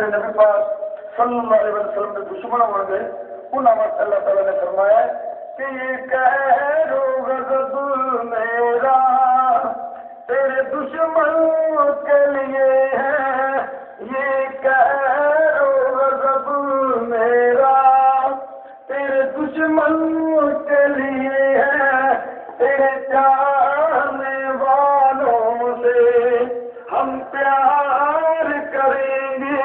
میرے نبی پاک صلی اللہ علیہ وسلم کے دشمن بن گئے، ان وقت اللہ تعالیٰ نے فرمایا کہ یہ قہر و غضب میرا تیرے دشمن کے لیے ہے، یہ قہر و غضب میرا تیرے دشمن کے لیے ہے، تیرے چاہنے والوں سے ہم پیار کریں گے،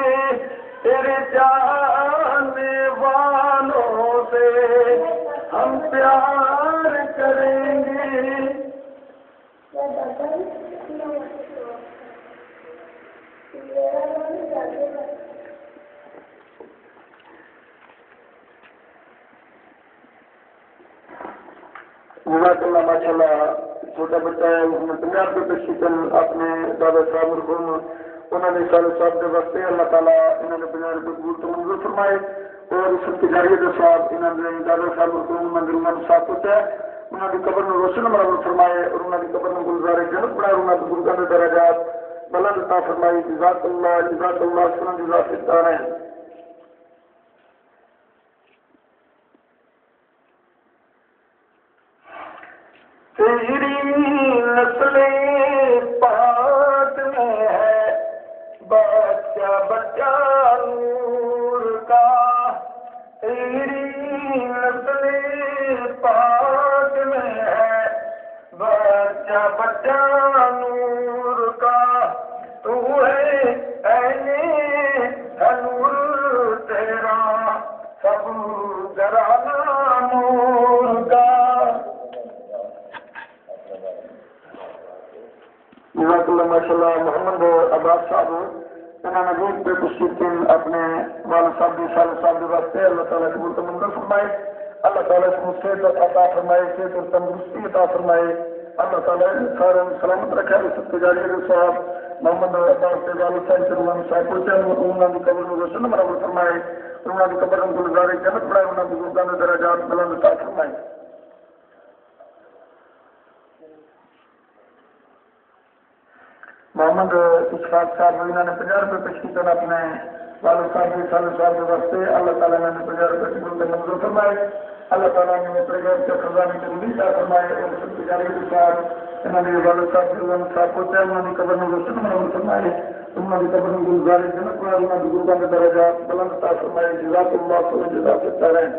تیرے چاہنے والوں سے ہم پیار کریں گے۔ جزاک اللہ، ماشاء اللہ چھوٹا بچہ ہے، اس نے 50 روپے شکل اپنے دادا صاحب مرحوم انہوں نے سارے صاحب کے واسطے اللہ تعالیٰ انہوں نے 50 روپے قبول تو منظور فرمائے، اور اس کی جاریت صاحب انہوں نے دادا صاحب مرحوم مندر انہوں نے صاف ہوتا ہے، انہوں کی قبر میں روشن مرحوم فرمائے، اور انہوں کی قبر میں گلزار جنت بنائے، انہوں کے بزرگوں کے درجات بلند عطا فرمائی۔ جزاک اللہ سنن جزاک الدارین۔ تیری نسل پاک میں ہے بچہ بچہ نور کا، تیری نسل پاک میں ہے بچہ بچہ نور کا، تو ہے نور تیرا سب گرانا نور کا۔ جزاک اللہ، ماشاء اللہ محمد عباس صاحب انہوں نے روز پہ کچھ اپنے والد صاحب کے صالح صاحب کے واسطے اللہ تعالیٰ قبول و منظور فرمائے، اللہ تعالیٰ کو صحت عطا فرمائے، صحت اور تندرستی عطا فرمائے، اللہ تعالیٰ سارے سلامت رکھے۔ رسد تجاری صاحب محمد عباس کے والد صاحب سے روحانی صاحب پہنچے، انہوں کی قبر میں روشن مرحبا فرمائے، انہوں کی قبر میں گلزار جنت بنائے، انہوں کے بزرگوں کے درجات بلند عطا فرمائے۔ محمد اشفاق صاحب انہوں نے 50 روپے پیش کی اپنے والد صاحب کے صالح صاحب کے واسطے، اللہ تعالیٰ نے 50 روپے قبول منظور فرمائے، اللہ تعالیٰ نے اپنے غیر کے خزانے کی روزی عطا فرمائے، اور سب تجاری کے ساتھ انہوں نے والد صاحب کے روحانی صاحب پہنچے، انہوں نے قبر میں روشن منظور فرمائے، انہوں نے قبر میں گلزار جنت بنائے، انہوں کے بزرگوں کے درجات بلند عطا فرمائے۔ جزاک اللہ خیر جزاک الدارین۔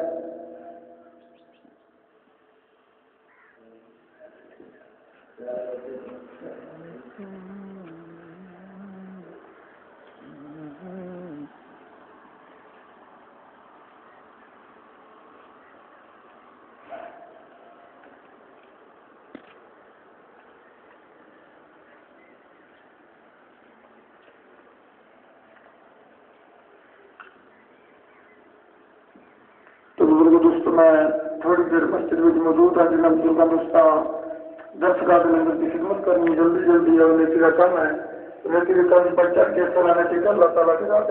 تو بزرگ دوستوں میں تھوڑی دیر مسجد میں موجود ہے، جنہیں بزرگوں دوستوں درس گاہ لنگر کی خدمت کرنی جلدی جلدی ہے، نیکی کا کام ہے، نیکی کا کام بڑھ چڑھ کے سلانے کے اللہ تعالیٰ کے ذات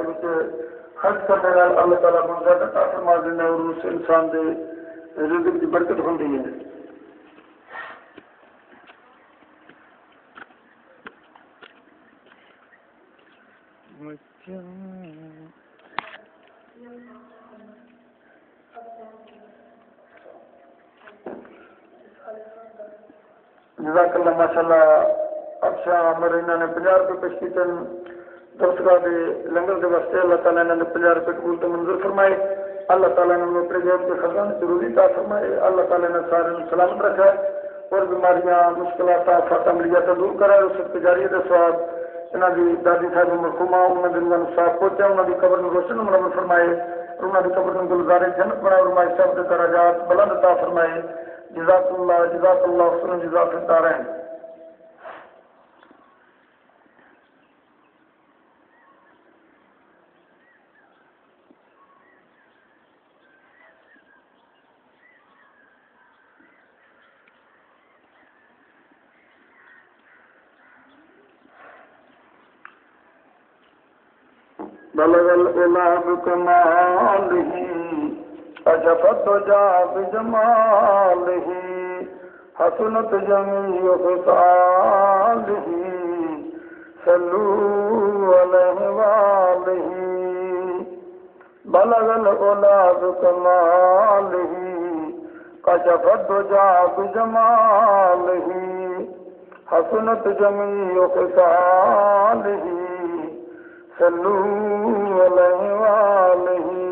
خرچ کرنے والا اللہ تعالیٰ بہت زیادہ عطا فرما دینا، اور اس انسان کے رزق کی برکت ہوتی ہے۔ جزاک اللہ، ماشاء اللہ اچھا عمر انہوں نے 50 روپے پیش کیتے درس گاہ کے لنگر کے واسطے، اللہ تعالیٰ نے 50 روپے قبول تو منظور فرمائے، اللہ تعالیٰ نے اپنے جیب کے خزانے سے روزی عطا فرمائے، اللہ تعالیٰ نے سارے سلامت رکھا، اور بیماریاں مشکلات آفات عملیات دور کرائے، اس سے جاریت ثواب انہوں کی دادی صاحب مرحومہ انہوں نے روحانی صاحب پہنچا، انہوں کی قبر میں روشن منور فرمائے، انہوں کی قبر میں گلزار جنت بنائے، اور مائی صاحب کے درجات بلند عطا فرمائے۔ جزاک اللہ سنن جزاک الدارین۔ بلغ العلا بکمالہ اجفت جا بجمالہ حسنت جمیع خصالہ صلو علیہ وآلہ بلغ العلا بكماله كشف الدجى بجماله حسنت جميع خصاله صلوا عليه وآله